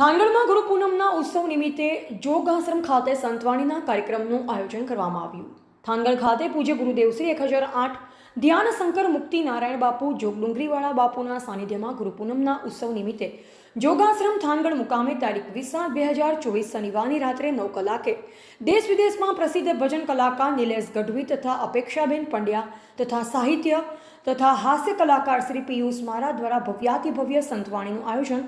થાનગઢમાં ગુરુ પૂનમના ઉત્સવ નિમિત્તે જોગાશ્રમ ખાતે સંતવાણીના કાર્યક્રમનું આયોજન કરવામાં આવ્યું। થાનગઢ ખાતે પૂજ્ય ગુરુદેવ શ્રી 1008 ધ્યાન શંકર મુક્તિ નારાયણ બાપુ જોગડુંગરીવાળા બાપુના સાનિધ્યમાં ગુરુ પૂનમના ઉત્સવ નિમિત્તે જોગાશ્રમ થાનગઢ મુકામે તારીખ 20/7/2024 શનિવારની રાત્રે 9 કલાકે દેશ વિદેશમાં પ્રસિદ્ધ ભજન કલાકાર નિલેશ ગઢવી તથા અપેક્ષાબેન પંડ્યા તથા સાહિત્ય તથા હાસ્ય કલાકાર શ્રી પિયુષ મારા દ્વારા ભવ્યાતિભવ્ય સંતવાણીનું આયોજન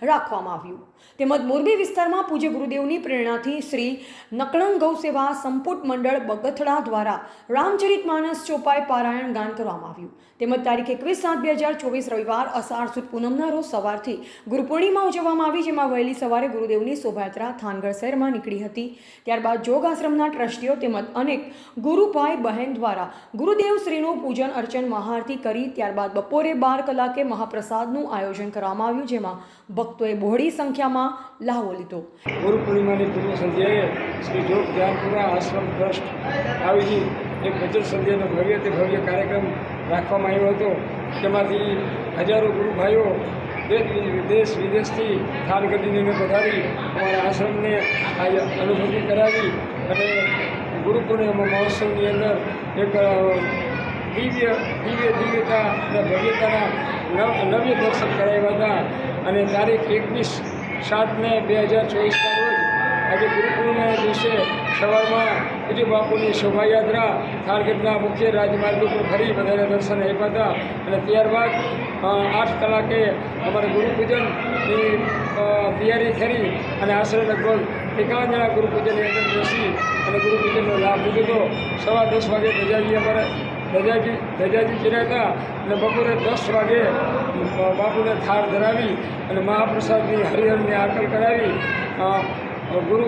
રાખવામાં આવ્યું। તેમજ મોરબી વિસ્તારમાં પૂજ્ય ગુરુદેવની પ્રેરણાથી શ્રી નકળંગ ગૌ સેવા સંપુટ મંડળ બગથડા દ્વારા રામચરિતમાનસ ચોપાઈ પારાયણ ગાન કરવામાં આવ્યું। તેમજ તારીખ 21/7/2024 રવિવાર અષાઢ સુદ પૂનમના રોજ સવારથી ગુરુ પૂર્ણિમા ઉજવવામાં આવી, જેમાં વહેલી સવારે ગુરુદેવની શોભાયાત્રા થાનગઢ શહેરમાં નીકળી હતી। ત્યારબાદ જોગ આશ્રમના ટ્રસ્ટીઓ તેમજ અનેક ગુરુભાઈ બહેન દ્વારા ગુરુદેવ શ્રીનું પૂજન અર્ચન મહાઆરતી કરી ત્યારબાદ બપોરે 12 કલાકે મહાપ્રસાદનું આયોજન કરવામાં આવ્યું, જેમાં ભક્તોએ બહોળી સંખ્યામાં લાહવો લીધો। ગુરુ પૂર્ણિમાની પૂર્વ સંધ્યાએ શ્રી જોગ ધ્યાનપુરા આશ્રમ ટ્રસ્ટ આવી એક ભજન સંધ્યાનો ભવ્ય કાર્યક્રમ રાખવામાં આવ્યો હતો। તેમાંથી હજારો ગુરુભાઈઓ દેશ વિદેશથી થાનગઢની પધારી અમારા આશ્રમને અનુભૂતિ કરાવી અને ગુરુ પૂર્ણિમા મહોત્સવની અંદર એક દિવ્યતા અને ભવ્યતાના નવ્ય દર્શન કરાવ્યા હતા। અને તારીખ 21/7/2024 રોજ આજે ગુરુ પૂર્ણિમાના દિવસે સવારમાં પૂજ્ય બાપુની શોભાયાત્રા થાનગઢના મુખ્ય રાજમાર્ગ ઉપર ફરી બધાને દર્શન આપ્યા હતા અને ત્યારબાદ 8 કલાકે અમારે ગુરુપૂજનની તૈયારી કરી અને આશરે લગભગ 51 જણા ગુરુપૂજનની અંદર બેસી અને ગુરુપૂજનનો લાભ લીધો હતો। 10:15 વાગે ધજાજી ચીરાતા અને બપોરે 10 વાગે બાપુને થાળ ધરાવી અને મહાપ્રસાદની હરિહરની આકલ કરાવી गुरु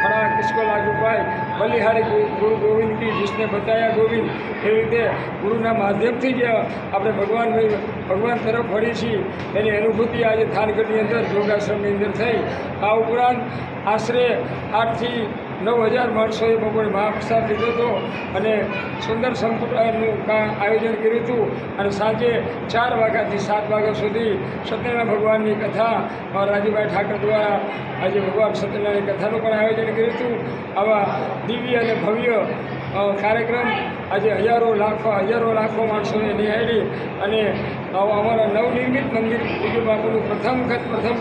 खड़ा किसको लागू पाए बलिहारी गुरु गोविंद की जिसने बताया गोविंद एवी रीते गुरुना माध्यमथी ज આપણે ભગવાન તરફ વળી છીએ એની અનુભૂતિ આજે થાનગઢની અંદર જોગાશ્રમની અંદર થઈ। આ ઉપરાંત આશરે 8 થી 9,000 માણસોએ બપોરે મહાપ્રસાદ લીધો હતો અને સુંદર સંપુટનું આયોજન કર્યું હતું અને સાંજે 4 વાગ્યાથી 7 વાગ્યા સુધી સત્યનારાયણ ભગવાનની કથા રાજુભાઈ ઠાકર દ્વારા આજે ભગવાન સત્યનારાયણ કથાનું પણ આયોજન કર્યું હતું। આવા દિવ્ય અને ભવ્ય કાર્યક્રમ આજે હજારો લાખો માણસોને નિહાળી અને અમારા નવનિર્મિત મંદિર પૂજ્ય બાપુનું પ્રથમ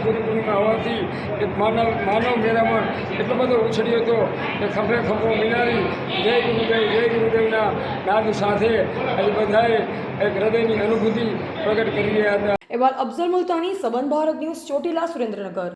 ગુરુ પૂર્ણિમા હોવાથી એક માનવ મેરામણ એટલો બધો ઉછળ્યો હતો કે ખંભો મિલાવી જય ગુરુદેવના નાદ સાથે આજે બધાએ એક હૃદયની અનુભૂતિ પ્રગટ કરી રહ્યા હતા। અહેવાલ અફઝલ મુલ્તાની, સંબંધ ભારત ન્યૂઝ, ચોટીલા, સુરેન્દ્રનગર।